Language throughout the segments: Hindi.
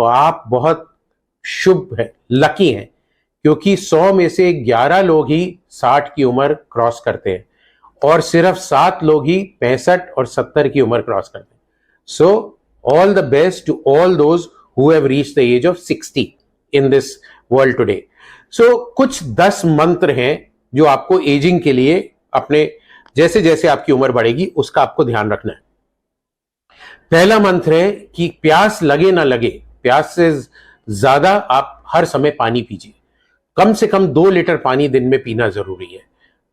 तो आप बहुत शुभ है, लकी हैं, क्योंकि 100 में से 11 लोग ही 60 की उम्र क्रॉस करते हैं और सिर्फ 7 लोग ही 65 और 70 की उम्र क्रॉस करते हैं. So all the best to all those who have reached the age of 60 in this world today. So कुछ 10 मंत्र हैं जो आपको एजिंग के लिए अपने जैसे जैसे आपकी उम्र बढ़ेगी उसका आपको ध्यान रखना है. पहला मंत्र है कि प्यास लगे ना लगे, प्यास से ज्यादा आप हर समय पानी पीजिए. कम से कम 2 लीटर पानी दिन में पीना जरूरी है.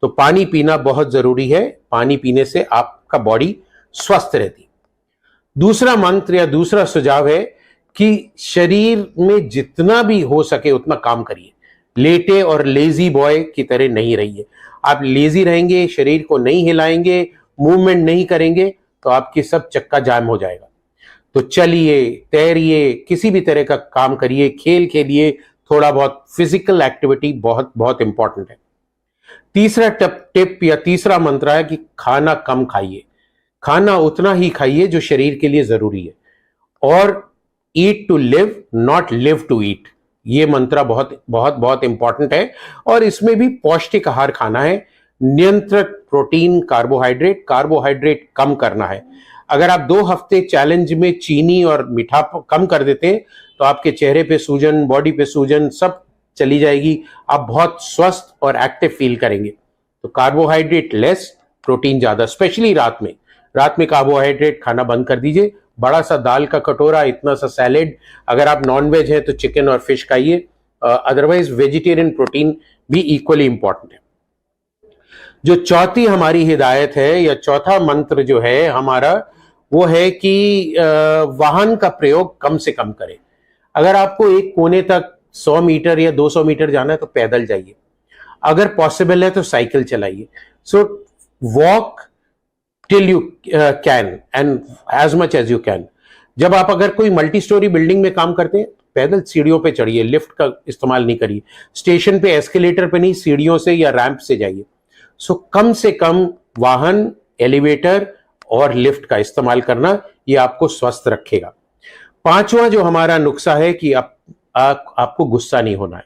तो पानी पीना बहुत जरूरी है. पानी पीने से आपका बॉडी स्वस्थ रहती. दूसरा मंत्र या दूसरा सुझाव है कि शरीर में जितना भी हो सके उतना काम करिए. लेटे और लेजी बॉय की तरह नहीं रहिए. आप लेजी रहेंगे, शरीर को नहीं हिलाएंगे, मूवमेंट नहीं करेंगे तो आपकी सब चक्का जाम हो जाएगा. तो चलिए, तैरिए, किसी भी तरह का काम करिए, खेल खेलिए, थोड़ा बहुत फिजिकल एक्टिविटी बहुत बहुत इंपॉर्टेंट है. तीसरा टिप या तीसरा मंत्र है कि खाना कम खाइए. खाना उतना ही खाइए जो शरीर के लिए जरूरी है. और eat to live, not live to eat. ये मंत्र बहुत बहुत बहुत इंपॉर्टेंट है. और इसमें भी पौष्टिक आहार खाना है. नियंत्रित प्रोटीन, कार्बोहाइड्रेट कम करना है. अगर आप 2 हफ्ते चैलेंज में चीनी और मीठा कम कर देते हैं तो आपके चेहरे पे सूजन, बॉडी पे सूजन सब चली जाएगी. आप बहुत स्वस्थ और एक्टिव फील करेंगे. तो कार्बोहाइड्रेट लेस, प्रोटीन ज्यादा, स्पेशली रात में. रात में कार्बोहाइड्रेट खाना बंद कर दीजिए. बड़ा सा दाल का कटोरा, इतना सा सैलेड. अगर आप नॉन वेज है तो चिकन और फिश खाइए. अदरवाइज वेजिटेरियन प्रोटीन भी इक्वली इंपॉर्टेंट है. जो चौथी हमारी हिदायत है या चौथा मंत्र जो है हमारा, वो है कि वाहन का प्रयोग कम से कम करें. अगर आपको एक कोने तक 100 मीटर या 200 मीटर जाना है तो पैदल जाइए. अगर पॉसिबल है तो साइकिल चलाइए. So walk till you can and as much as you can. जब आप अगर कोई मल्टी स्टोरी बिल्डिंग में काम करते हैं, पैदल सीढ़ियों पे चढ़िए, लिफ्ट का इस्तेमाल नहीं करिए. स्टेशन पे एस्केलेटर पे नहीं, सीढ़ियों से या रैंप से जाइए. सो कम से कम वाहन, एलिवेटर और लिफ्ट का इस्तेमाल करना, ये आपको स्वस्थ रखेगा. पांचवा जो हमारा नुस्खा है कि आपको गुस्सा नहीं होना है.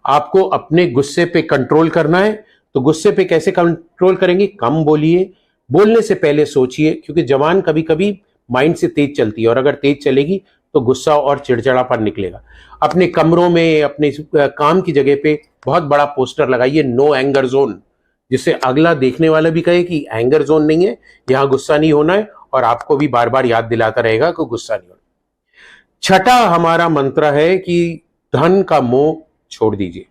आपको अपने गुस्से पे कंट्रोल करना है. तो गुस्से पे कैसे कंट्रोल करेंगे? कम बोलिए. बोलने से पहले सोचिए, क्योंकि जबान कभी कभी माइंड से तेज चलती है और अगर तेज चलेगी तो गुस्सा और चिड़चिड़ापन निकलेगा. अपने कमरों में, अपने काम की जगह पे बहुत बड़ा पोस्टर लगाइए, नो एंगर जोन, जिससे अगला देखने वाला भी कहे कि एंगर जोन नहीं है, यहां गुस्सा नहीं होना है. और आपको भी बार बार याद दिलाता रहेगा कि गुस्सा नहीं होना. छठा हमारा मंत्र है कि धन का मोह छोड़ दीजिए.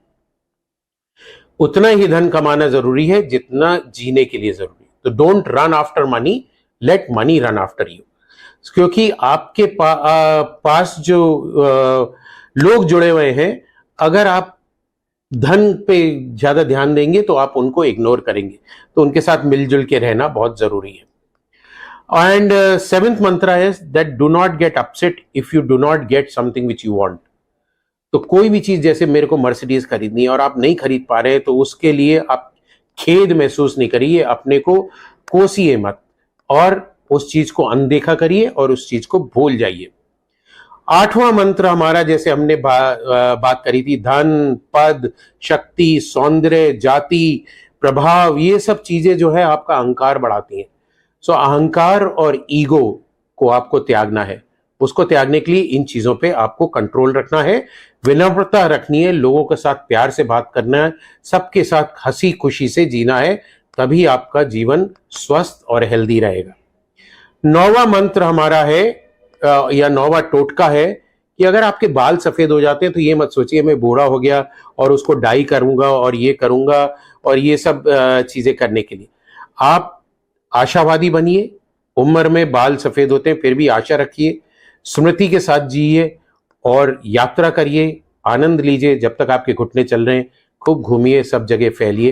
उतना ही धन कमाना जरूरी है जितना जीने के लिए जरूरी. तो don't run after money, late money run after you. क्योंकि आपके पास जो लोग जुड़े हुए हैं, अगर आप धन पे ज्यादा ध्यान देंगे तो आप उनको इग्नोर करेंगे. तो उनके साथ मिलजुल के रहना बहुत जरूरी है. एंड 7th मंत्र है that do not get upset if you do not get something which you want. तो कोई भी चीज, जैसे मेरे को मर्सिडीज खरीदनी है और आप नहीं खरीद पा रहे हैं, तो उसके लिए आप खेद महसूस नहीं करिए, अपने को कोसिए मत और उस चीज को अनदेखा करिए और उस चीज को भूल जाइए. 8वां मंत्र हमारा, जैसे हमने बात करी थी, धन, पद, शक्ति, सौंदर्य, जाति, प्रभाव, ये सब चीजें जो है आपका अहंकार बढ़ाती हैं. सो अहंकार और ईगो को आपको त्यागना है. उसको त्यागने के लिए इन चीजों पे आपको कंट्रोल रखना है. विनम्रता रखनी है, लोगों के साथ प्यार से बात करना है, सबके साथ हंसी खुशी से जीना है. तभी आपका जीवन स्वस्थ और हेल्दी रहेगा. 9वां मंत्र हमारा है या 9वां टोटका है कि अगर आपके बाल सफेद हो जाते हैं तो ये मत सोचिए मैं बूढ़ा हो गया और उसको डाई करूंगा और ये करूंगा और ये सब चीजें करने के लिए. आप आशावादी बनिए. उम्र में बाल सफेद होते हैं फिर भी आशा रखिए. स्मृति के साथ जिए और यात्रा करिए, आनंद लीजिए. जब तक आपके घुटने चल रहे हैं खूब घूमिए, सब जगह फैलिए,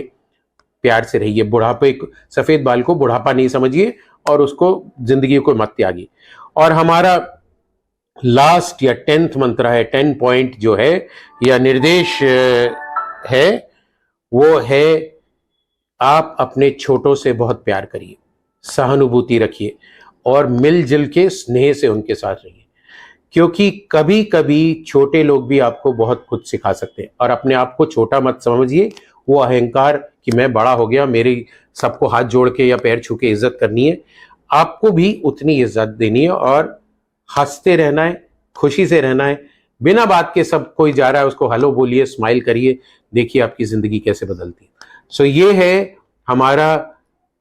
प्यार से रहिए. बुढ़ापे, सफेद बाल को बुढ़ापा नहीं समझिए और उसको, जिंदगी को मत त्यागिए. और हमारा लास्ट या 10th मंत्र है, 10 पॉइंट जो है या निर्देश है, वो है आप अपने छोटों से बहुत प्यार करिए, सहानुभूति रखिए और मिलजुल के स्नेह से उनके साथ रहिए. क्योंकि कभी कभी छोटे लोग भी आपको बहुत कुछ सिखा सकते हैं। और अपने आप को छोटा मत समझिए, वो अहंकार कि मैं बड़ा हो गया, मेरी सबको हाथ जोड़ के या पैर छू के इज्जत करनी है। आपको भी उतनी इज्जत देनी है और हंसते रहना है, खुशी से रहना है। बिना बात के सब कोई जा रहा है उसको हेलो बोलिए, स्माइल करिए, देखिए आपकी जिंदगी कैसे बदलती है। सो ये है हमारा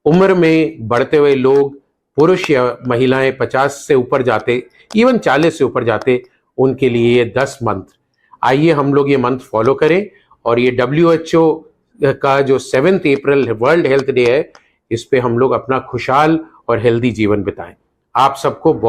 उम्र में बढ़ते हुए लोग, पुरुष या महिलाएं 50 से ऊपर जाते, इवन 40 से ऊपर जाते, उनके लिए ये 10 मंत्र। आइए हम लोग ये मंत्र फॉलो करें और ये WHO का जो 7 अप्रैल वर्ल्ड हेल्थ डे है, इस पे हम लोग अपना खुशहाल और हेल्दी जीवन बिताएं। आप सबको बहुत